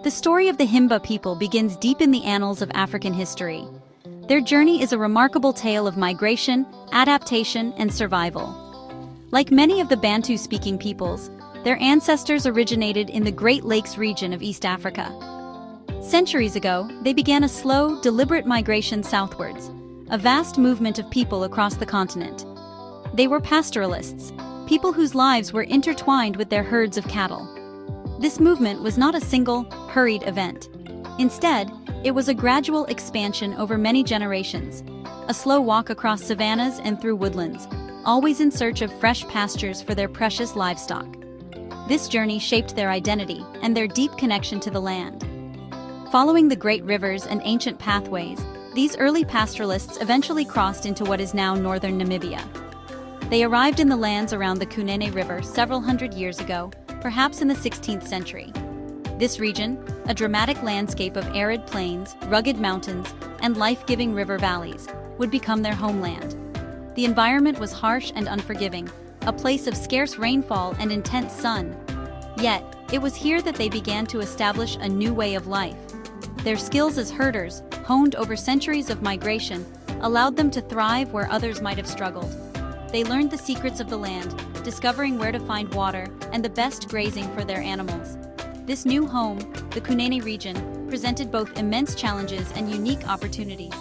The story of the Himba people begins deep in the annals of African history. Their journey is a remarkable tale of migration, adaptation, and survival. Like many of the Bantu-speaking peoples, their ancestors originated in the Great Lakes region of East Africa. Centuries ago, they began a slow, deliberate migration southwards, a vast movement of people across the continent. They were pastoralists, people whose lives were intertwined with their herds of cattle. This movement was not a single, hurried event. Instead, it was a gradual expansion over many generations, a slow walk across savannas and through woodlands, always in search of fresh pastures for their precious livestock. This journey shaped their identity and their deep connection to the land. Following the great rivers and ancient pathways, these early pastoralists eventually crossed into what is now northern Namibia. They arrived in the lands around the Kunene River several hundred years ago, perhaps in the 16th century. This region, a dramatic landscape of arid plains, rugged mountains, and life-giving river valleys, would become their homeland. The environment was harsh and unforgiving, a place of scarce rainfall and intense sun. Yet, it was here that they began to establish a new way of life. Their skills as herders, honed over centuries of migration, allowed them to thrive where others might have struggled. They learned the secrets of the land, discovering where to find water and the best grazing for their animals. This new home, the Kunene region, presented both immense challenges and unique opportunities.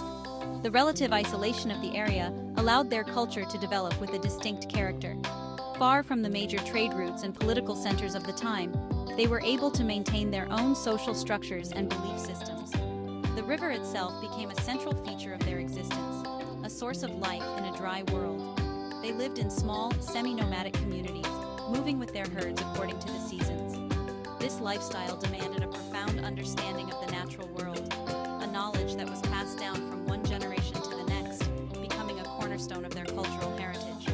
The relative isolation of the area allowed their culture to develop with a distinct character. Far from the major trade routes and political centers of the time, they were able to maintain their own social structures and belief systems. The river itself became a central feature of their existence, a source of life in a dry world. They lived in small, semi-nomadic communities, moving with their herds according to the seasons. This lifestyle demanded a profound understanding of the natural world, a knowledge that was passed down from one generation to the next, becoming a cornerstone of their cultural heritage.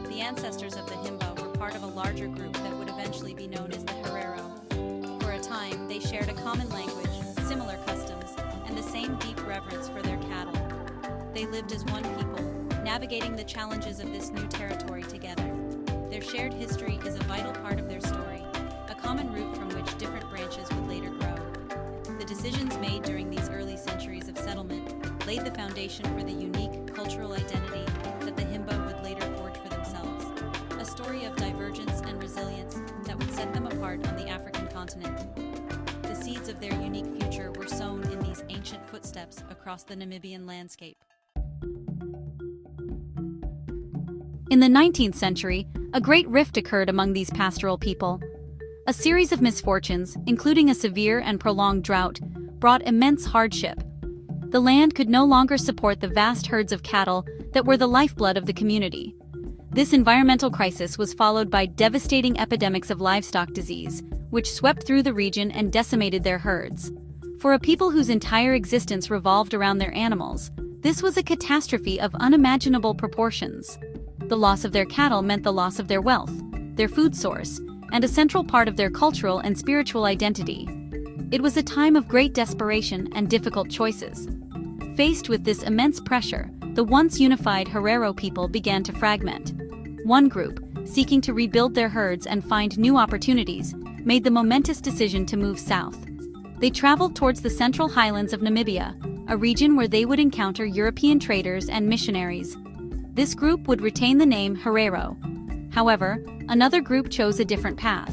The ancestors of the Himba were part of a larger group that would eventually be known as the Herero. For a time, they shared a common language, similar customs, and the same deep reverence for their cattle. They lived as one people, navigating the challenges of this new territory together. Their shared history is a vital part of their story, a common root from which different branches would later grow. The decisions made during these early centuries of settlement laid the foundation for the unique cultural identity that the Himba would later forge for themselves, a story of divergence and resilience that would set them apart on the African continent. The seeds of their unique future were sown in these ancient footsteps across the Namibian landscape. In the 19th century, a great rift occurred among these pastoral people. A series of misfortunes, including a severe and prolonged drought, brought immense hardship. The land could no longer support the vast herds of cattle that were the lifeblood of the community. This environmental crisis was followed by devastating epidemics of livestock disease, which swept through the region and decimated their herds. For a people whose entire existence revolved around their animals, this was a catastrophe of unimaginable proportions. The loss of their cattle meant the loss of their wealth, their food source, and a central part of their cultural and spiritual identity. It was a time of great desperation and difficult choices. Faced with this immense pressure, the once unified Herero people began to fragment. One group, seeking to rebuild their herds and find new opportunities, made the momentous decision to move south. They traveled towards the central highlands of Namibia, a region where they would encounter European traders and missionaries. This group would retain the name Herero. However, another group chose a different path.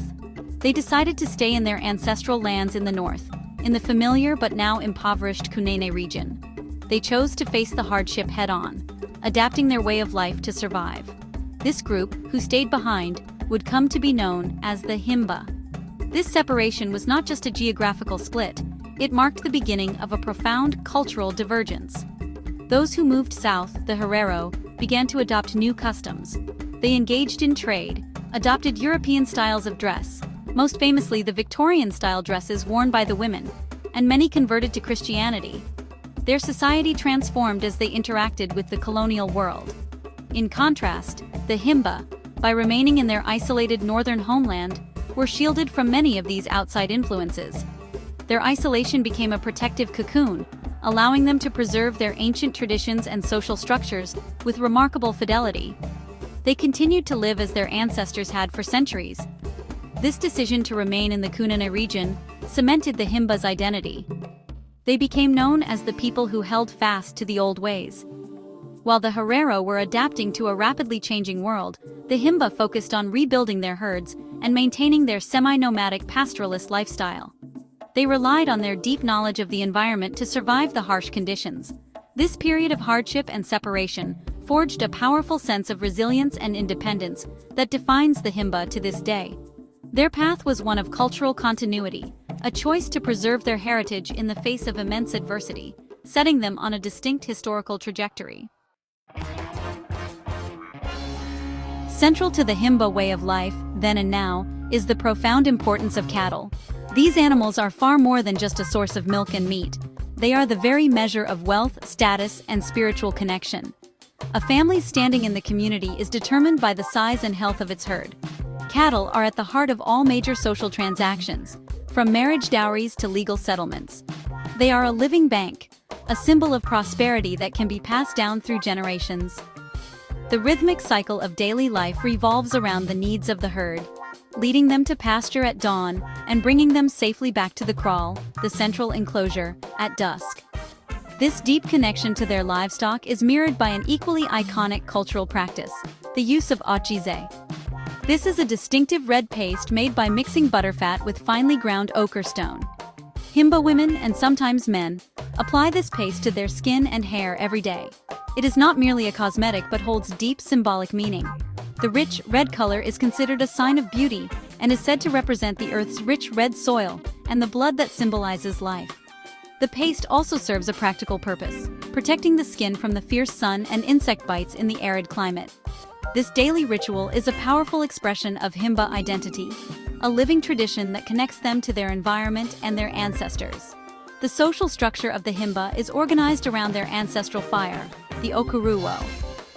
They decided to stay in their ancestral lands in the north, in the familiar but now impoverished Kunene region. They chose to face the hardship head-on, adapting their way of life to survive. This group, who stayed behind, would come to be known as the Himba. This separation was not just a geographical split, it marked the beginning of a profound cultural divergence. Those who moved south, the Herero, began to adopt new customs. They engaged in trade, adopted European styles of dress, most famously the Victorian-style dresses worn by the women, and many converted to Christianity. Their society transformed as they interacted with the colonial world. In contrast, the Himba, by remaining in their isolated northern homeland, were shielded from many of these outside influences. Their isolation became a protective cocoon, allowing them to preserve their ancient traditions and social structures with remarkable fidelity. They continued to live as their ancestors had for centuries. This decision to remain in the Kunene region cemented the Himba's identity. They became known as the people who held fast to the old ways. While the Herero were adapting to a rapidly changing world, the Himba focused on rebuilding their herds and maintaining their semi-nomadic pastoralist lifestyle. They relied on their deep knowledge of the environment to survive the harsh conditions. This period of hardship and separation forged a powerful sense of resilience and independence that defines the Himba to this day. Their path was one of cultural continuity, a choice to preserve their heritage in the face of immense adversity, setting them on a distinct historical trajectory. Central to the Himba way of life, then and now, is the profound importance of cattle. These animals are far more than just a source of milk and meat. They are the very measure of wealth, status, and spiritual connection. A family's standing in the community is determined by the size and health of its herd. Cattle are at the heart of all major social transactions, from marriage dowries to legal settlements. They are a living bank, a symbol of prosperity that can be passed down through generations. The rhythmic cycle of daily life revolves around the needs of the herd, leading them to pasture at dawn and bringing them safely back to the kraal, the central enclosure, at dusk. This deep connection to their livestock is mirrored by an equally iconic cultural practice, the use of otjize. This is a distinctive red paste made by mixing butterfat with finely ground ochre stone. Himba women, and sometimes men, apply this paste to their skin and hair every day. It is not merely a cosmetic but holds deep symbolic meaning. The rich, red color is considered a sign of beauty and is said to represent the earth's rich red soil and the blood that symbolizes life. The paste also serves a practical purpose, protecting the skin from the fierce sun and insect bites in the arid climate. This daily ritual is a powerful expression of Himba identity, a living tradition that connects them to their environment and their ancestors. The social structure of the Himba is organized around their ancestral fire, the ochre.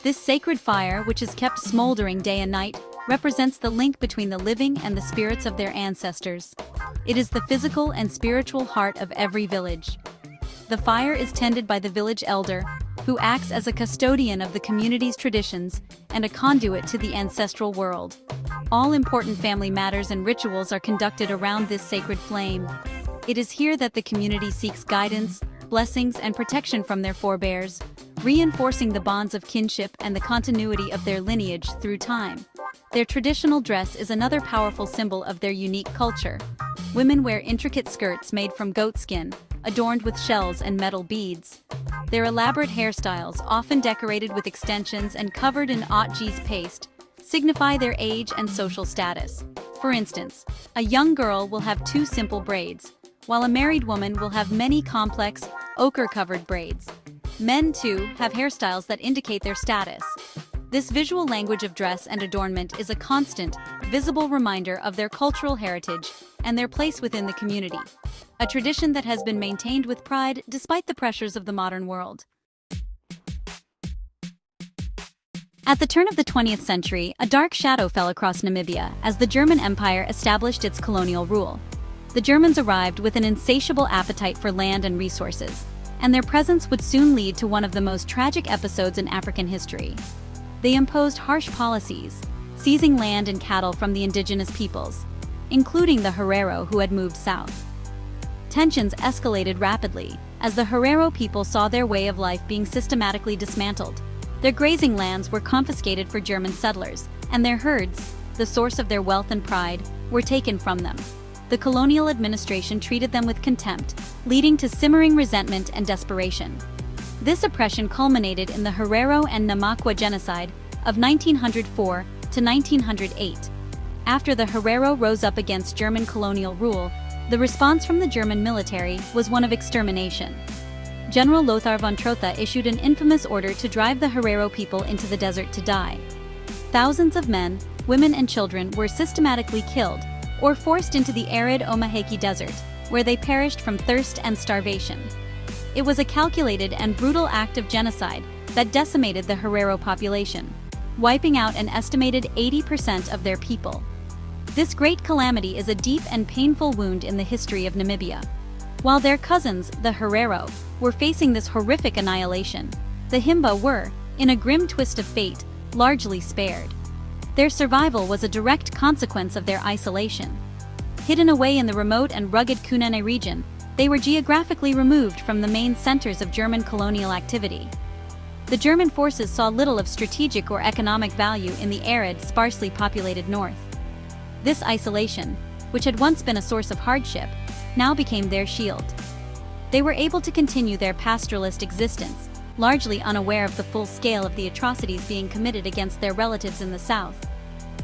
This sacred fire, which is kept smoldering day and night, represents the link between the living and the spirits of their ancestors. It is the physical and spiritual heart of every village. The fire is tended by the village elder, who acts as a custodian of the community's traditions and a conduit to the ancestral world. All important family matters and rituals are conducted around this sacred flame. It is here that the community seeks guidance, blessings, and protection from their forebears, reinforcing the bonds of kinship and the continuity of their lineage through time. Their traditional dress is another powerful symbol of their unique culture. Women wear intricate skirts made from goat skin, adorned with shells and metal beads. Their elaborate hairstyles, often decorated with extensions and covered in otjize paste, signify their age and social status. For instance, a young girl will have 2 simple braids, while a married woman will have many complex, ochre-covered braids. Men, too, have hairstyles that indicate their status. This visual language of dress and adornment is a constant, visible reminder of their cultural heritage and their place within the community, a tradition that has been maintained with pride despite the pressures of the modern world. At the turn of the 20th century, a dark shadow fell across Namibia as the German Empire established its colonial rule. The Germans arrived with an insatiable appetite for land and resources, and their presence would soon lead to one of the most tragic episodes in African history. They imposed harsh policies, seizing land and cattle from the indigenous peoples, including the Herero who had moved south. Tensions escalated rapidly as the Herero people saw their way of life being systematically dismantled. Their grazing lands were confiscated for German settlers, and their herds, the source of their wealth and pride, were taken from them. The colonial administration treated them with contempt, leading to simmering resentment and desperation. This oppression culminated in the Herero and Namakwa genocide of 1904 to 1908. After the Herero rose up against German colonial rule, the response from the German military was one of extermination. General Lothar von Trotha issued an infamous order to drive the Herero people into the desert to die. Thousands of men, women, and children were systematically killed or forced into the arid Omaheki Desert, where they perished from thirst and starvation. It was a calculated and brutal act of genocide that decimated the Herero population, wiping out an estimated 80% of their people. This great calamity is a deep and painful wound in the history of Namibia. While their cousins, the Herero, were facing this horrific annihilation, the Himba were, in a grim twist of fate, largely spared. Their survival was a direct consequence of their isolation. Hidden away in the remote and rugged Kunene region, they were geographically removed from the main centers of German colonial activity. The German forces saw little of strategic or economic value in the arid, sparsely populated north. This isolation, which had once been a source of hardship, now became their shield. They were able to continue their pastoralist existence, largely unaware of the full scale of the atrocities being committed against their relatives in the south.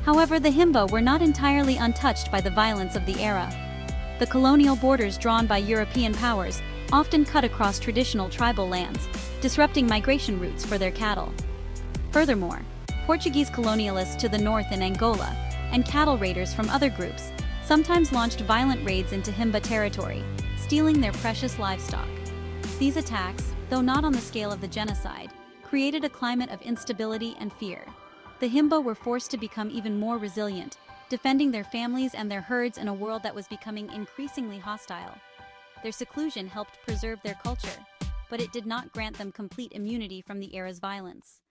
However, the Himba were not entirely untouched by the violence of the era. The colonial borders drawn by European powers often cut across traditional tribal lands, disrupting migration routes for their cattle. Furthermore, Portuguese colonialists to the north in Angola and cattle raiders from other groups sometimes launched violent raids into Himba territory, stealing their precious livestock. These attacks, though not on the scale of the genocide, created a climate of instability and fear. The Himba were forced to become even more resilient, defending their families and their herds in a world that was becoming increasingly hostile. Their seclusion helped preserve their culture, but it did not grant them complete immunity from the era's violence.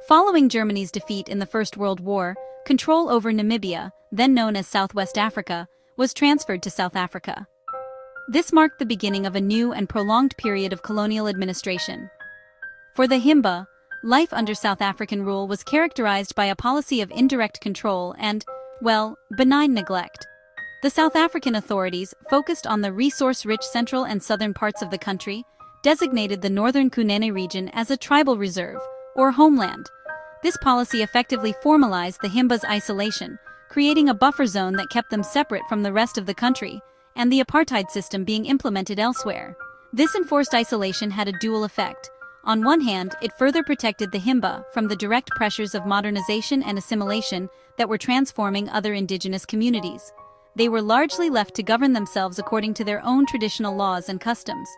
Following Germany's defeat in the First World War, control over Namibia, then known as Southwest Africa, was transferred to South Africa. This marked the beginning of a new and prolonged period of colonial administration. For the Himba, life under South African rule was characterized by a policy of indirect control and, well, benign neglect. The South African authorities focused on the resource-rich central and southern parts of the country, designated the northern Kunene region as a tribal reserve, or homeland. This policy effectively formalized the Himba's isolation, creating a buffer zone that kept them separate from the rest of the country, and the apartheid system being implemented elsewhere. This enforced isolation had a dual effect. On one hand, it further protected the Himba from the direct pressures of modernization and assimilation that were transforming other indigenous communities. They were largely left to govern themselves according to their own traditional laws and customs.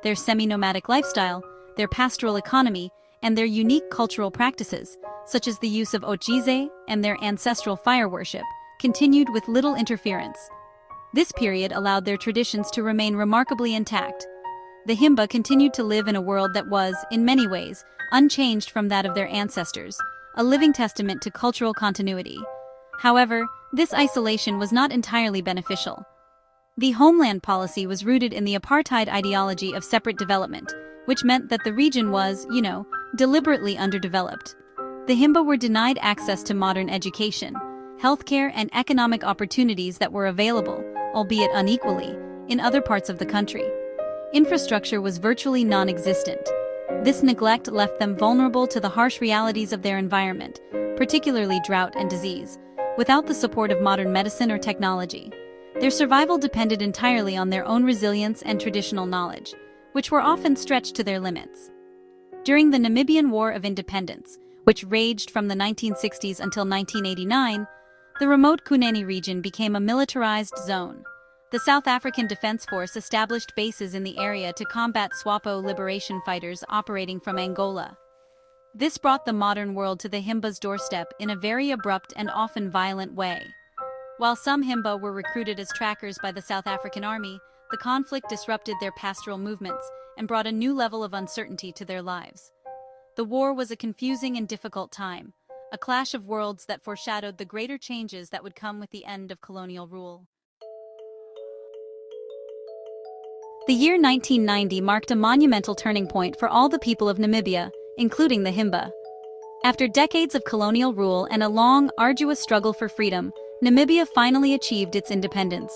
Their semi-nomadic lifestyle, their pastoral economy, and their unique cultural practices, such as the use of otjize and their ancestral fire worship, continued with little interference. This period allowed their traditions to remain remarkably intact. The Himba continued to live in a world that was, in many ways, unchanged from that of their ancestors, a living testament to cultural continuity. However, this isolation was not entirely beneficial. The homeland policy was rooted in the apartheid ideology of separate development, which meant that the region was, deliberately underdeveloped. The Himba were denied access to modern education, healthcare, and economic opportunities that were available, albeit unequally, in other parts of the country. Infrastructure was virtually non-existent. This neglect left them vulnerable to the harsh realities of their environment, particularly drought and disease, without the support of modern medicine or technology. Their survival depended entirely on their own resilience and traditional knowledge, which were often stretched to their limits. During the Namibian War of Independence, which raged from the 1960s until 1989, the remote Kunene region became a militarized zone. The South African Defense Force established bases in the area to combat SWAPO liberation fighters operating from Angola. This brought the modern world to the Himba's doorstep in a very abrupt and often violent way. While some Himba were recruited as trackers by the South African Army, the conflict disrupted their pastoral movements and brought a new level of uncertainty to their lives. The war was a confusing and difficult time, a clash of worlds that foreshadowed the greater changes that would come with the end of colonial rule. The year 1990 marked a monumental turning point for all the people of Namibia, including the Himba. After decades of colonial rule and a long, arduous struggle for freedom, Namibia finally achieved its independence.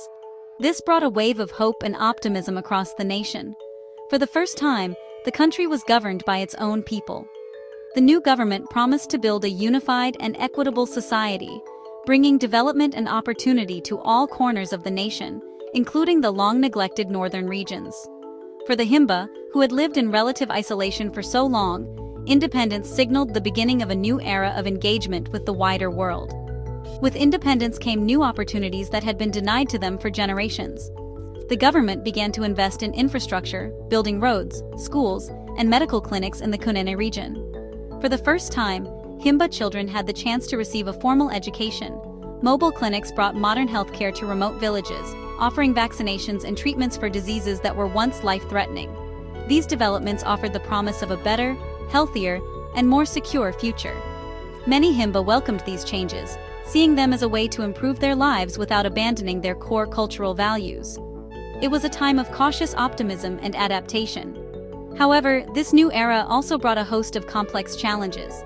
This brought a wave of hope and optimism across the nation. For the first time, the country was governed by its own people. The new government promised to build a unified and equitable society, bringing development and opportunity to all corners of the nation, including the long-neglected northern regions. For the Himba, who had lived in relative isolation for so long, independence signaled the beginning of a new era of engagement with the wider world. With independence came new opportunities that had been denied to them for generations. The government began to invest in infrastructure, building roads, schools, and medical clinics in the Kunene region. For the first time, Himba children had the chance to receive a formal education. Mobile clinics brought modern healthcare to remote villages, offering vaccinations and treatments for diseases that were once life-threatening. These developments offered the promise of a better, healthier, and more secure future. Many Himba welcomed these changes, seeing them as a way to improve their lives without abandoning their core cultural values. It was a time of cautious optimism and adaptation. However, this new era also brought a host of complex challenges.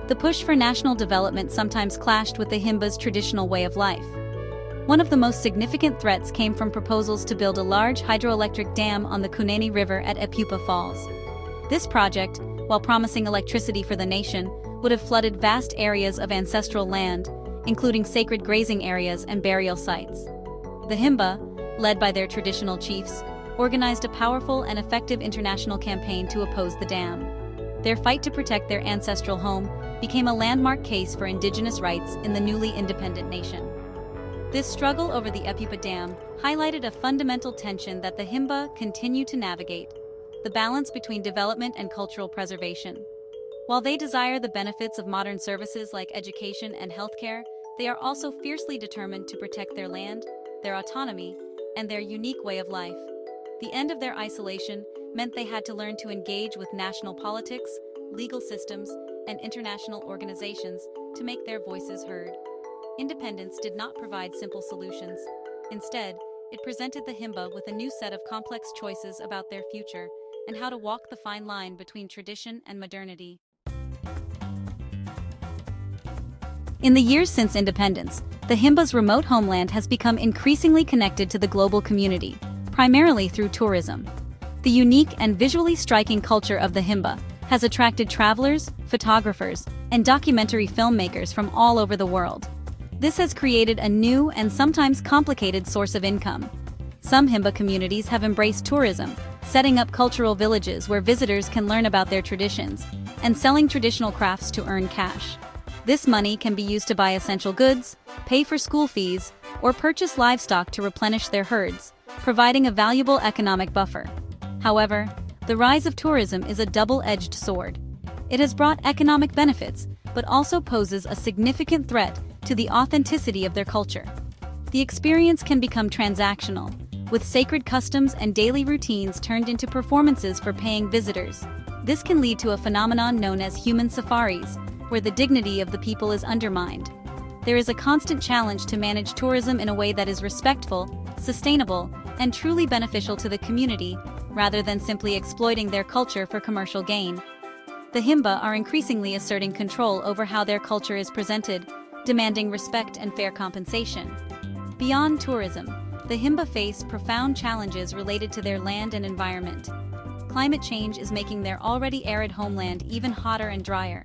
The push for national development sometimes clashed with the Himba's traditional way of life. One of the most significant threats came from proposals to build a large hydroelectric dam on the Kunene River at Epupa Falls. This project, while promising electricity for the nation, would have flooded vast areas of ancestral land, including sacred grazing areas and burial sites. The Himba, led by their traditional chiefs, organized a powerful and effective international campaign to oppose the dam. Their fight to protect their ancestral home became a landmark case for indigenous rights in the newly independent nation. This struggle over the Epupa Dam highlighted a fundamental tension that the Himba continue to navigate: the balance between development and cultural preservation. While they desire the benefits of modern services like education and healthcare, they are also fiercely determined to protect their land, their autonomy, and their unique way of life. The end of their isolation meant they had to learn to engage with national politics, legal systems, and international organizations to make their voices heard. Independence did not provide simple solutions. Instead, it presented the Himba with a new set of complex choices about their future and how to walk the fine line between tradition and modernity. In the years since independence, the Himba's remote homeland has become increasingly connected to the global community, primarily through tourism. The unique and visually striking culture of the Himba has attracted travelers, photographers, and documentary filmmakers from all over the world. This has created a new and sometimes complicated source of income. Some Himba communities have embraced tourism, setting up cultural villages where visitors can learn about their traditions, and selling traditional crafts to earn cash. This money can be used to buy essential goods, pay for school fees, or purchase livestock to replenish their herds, providing a valuable economic buffer. However, the rise of tourism is a double-edged sword. It has brought economic benefits, but also poses a significant threat to the authenticity of their culture. The experience can become transactional, with sacred customs and daily routines turned into performances for paying visitors. This can lead to a phenomenon known as human safaris, where the dignity of the people is undermined. There is a constant challenge to manage tourism in a way that is respectful, sustainable, and truly beneficial to the community, rather than simply exploiting their culture for commercial gain. The Himba are increasingly asserting control over how their culture is presented, demanding respect and fair compensation. Beyond tourism, the Himba face profound challenges related to their land and environment. Climate change is making their already arid homeland even hotter and drier.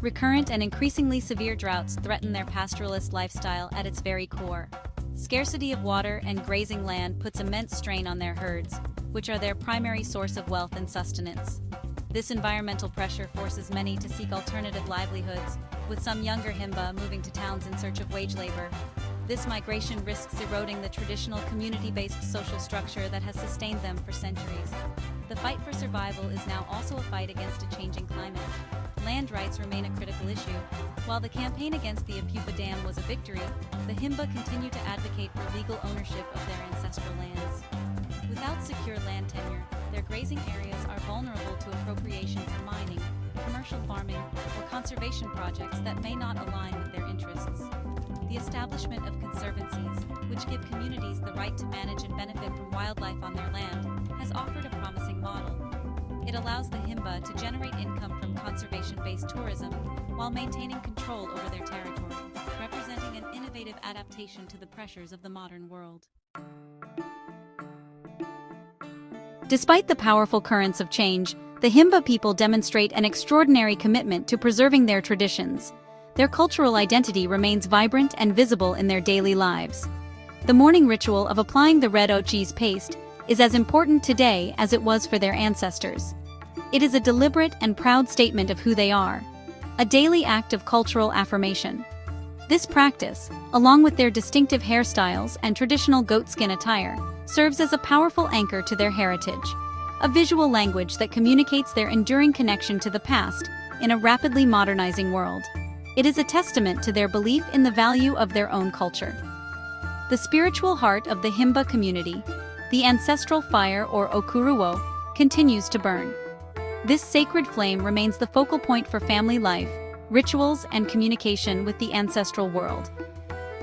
Recurrent and increasingly severe droughts threaten their pastoralist lifestyle at its very core. Scarcity of water and grazing land puts immense strain on their herds, which are their primary source of wealth and sustenance. This environmental pressure forces many to seek alternative livelihoods, with some younger Himba moving to towns in search of wage labor. This migration risks eroding the traditional community-based social structure that has sustained them for centuries. The fight for survival is now also a fight against a changing climate. Land rights remain a critical issue. While the campaign against the Epupa Dam was a victory, the Himba continue to advocate for legal ownership of their ancestral lands. Without secure land tenure, their grazing areas are vulnerable to appropriation for mining, commercial farming, or conservation projects that may not align with their interests. The establishment of conservancies, which give communities the right to manage and benefit from wildlife on their land, has offered a promising model. It allows the Himba to generate income from conservation-based tourism while maintaining control over their territory, representing an innovative adaptation to the pressures of the modern world. Despite the powerful currents of change, the Himba people demonstrate an extraordinary commitment to preserving their traditions. Their cultural identity remains vibrant and visible in their daily lives. The morning ritual of applying the red ochjize paste is as important today as it was for their ancestors. It is a deliberate and proud statement of who they are, a daily act of cultural affirmation. This practice, along with their distinctive hairstyles and traditional goatskin attire, serves as a powerful anchor to their heritage, a visual language that communicates their enduring connection to the past in a rapidly modernizing world. It is a testament to their belief in the value of their own culture. The spiritual heart of the Himba community, the ancestral fire or okuruwo, continues to burn. This sacred flame remains the focal point for family life, rituals, and communication with the ancestral world.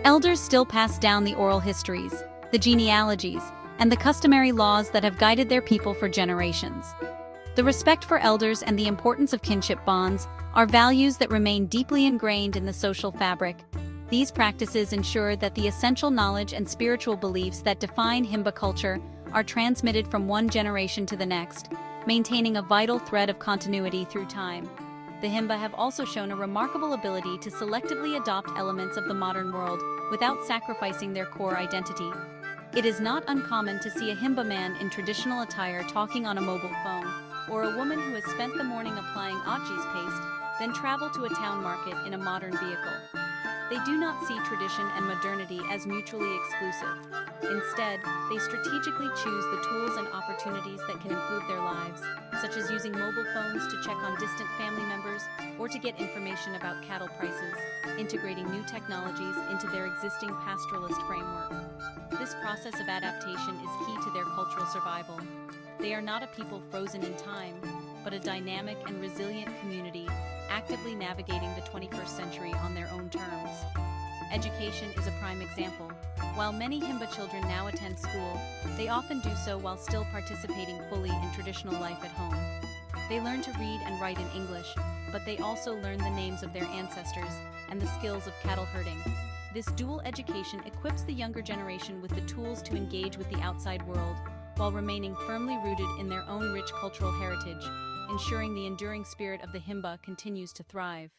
Elders still pass down the oral histories, the genealogies, and the customary laws that have guided their people for generations. The respect for elders and the importance of kinship bonds are values that remain deeply ingrained in the social fabric. These practices ensure that the essential knowledge and spiritual beliefs that define Himba culture are transmitted from one generation to the next, maintaining a vital thread of continuity through time. The Himba have also shown a remarkable ability to selectively adopt elements of the modern world without sacrificing their core identity. It is not uncommon to see a Himba man in traditional attire talking on a mobile phone, or a woman who has spent the morning applying otjize paste, then travel to a town market in a modern vehicle. They do not see tradition and modernity as mutually exclusive. Instead, they strategically choose the tools and opportunities that can improve their lives, such as using mobile phones to check on distant family members or to get information about cattle prices, integrating new technologies into their existing pastoralist framework. This process of adaptation is key to their cultural survival. They are not a people frozen in time, but a dynamic and resilient community actively navigating the 21st century on their own terms. Education is a prime example. While many Himba children now attend school, they often do so while still participating fully in traditional life at home. They learn to read and write in English, but they also learn the names of their ancestors and the skills of cattle herding. This dual education equips the younger generation with the tools to engage with the outside world, while remaining firmly rooted in their own rich cultural heritage, ensuring the enduring spirit of the Himba continues to thrive.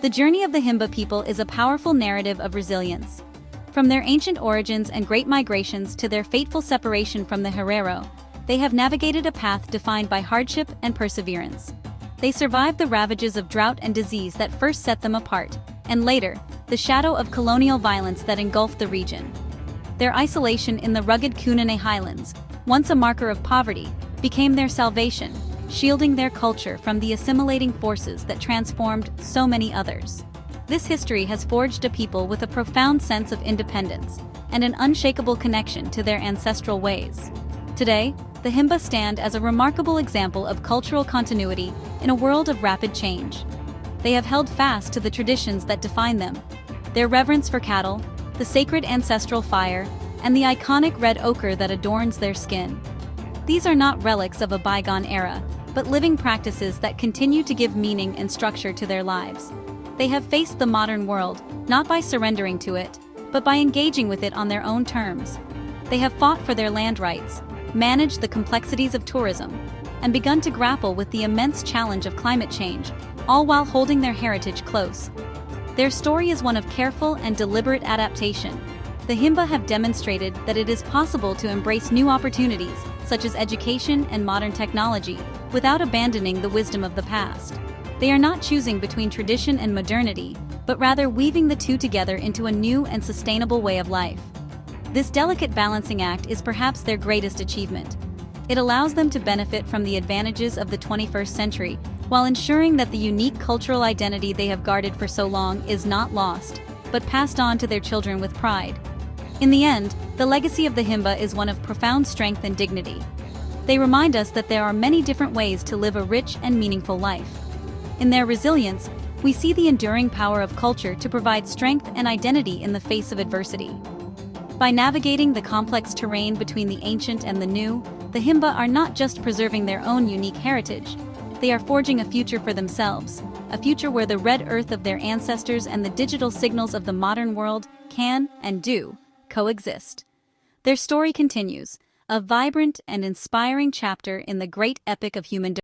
The journey of the Himba people is a powerful narrative of resilience. From their ancient origins and great migrations to their fateful separation from the Herero, they have navigated a path defined by hardship and perseverance. They survived the ravages of drought and disease that first set them apart, and later, the shadow of colonial violence that engulfed the region. Their isolation in the rugged Kunene highlands, once a marker of poverty, became their salvation, shielding their culture from the assimilating forces that transformed so many others. This history has forged a people with a profound sense of independence and an unshakable connection to their ancestral ways. Today, the Himba stand as a remarkable example of cultural continuity in a world of rapid change. They have held fast to the traditions that define them: their reverence for cattle, the sacred ancestral fire, and the iconic red ochre that adorns their skin. These are not relics of a bygone era, but living practices that continue to give meaning and structure to their lives. They have faced the modern world, not by surrendering to it, but by engaging with it on their own terms. They have fought for their land rights, managed the complexities of tourism, and begun to grapple with the immense challenge of climate change, all while holding their heritage close. Their story is one of careful and deliberate adaptation. The Himba have demonstrated that it is possible to embrace new opportunities, such as education and modern technology, without abandoning the wisdom of the past. They are not choosing between tradition and modernity, but rather weaving the two together into a new and sustainable way of life. This delicate balancing act is perhaps their greatest achievement. It allows them to benefit from the advantages of the 21st century, while ensuring that the unique cultural identity they have guarded for so long is not lost, but passed on to their children with pride. In the end, the legacy of the Himba is one of profound strength and dignity. They remind us that there are many different ways to live a rich and meaningful life. In their resilience, we see the enduring power of culture to provide strength and identity in the face of adversity. By navigating the complex terrain between the ancient and the new, the Himba are not just preserving their own unique heritage, they are forging a future for themselves, a future where the red earth of their ancestors and the digital signals of the modern world can, and do, coexist. Their story continues, a vibrant and inspiring chapter in the great epic of human development.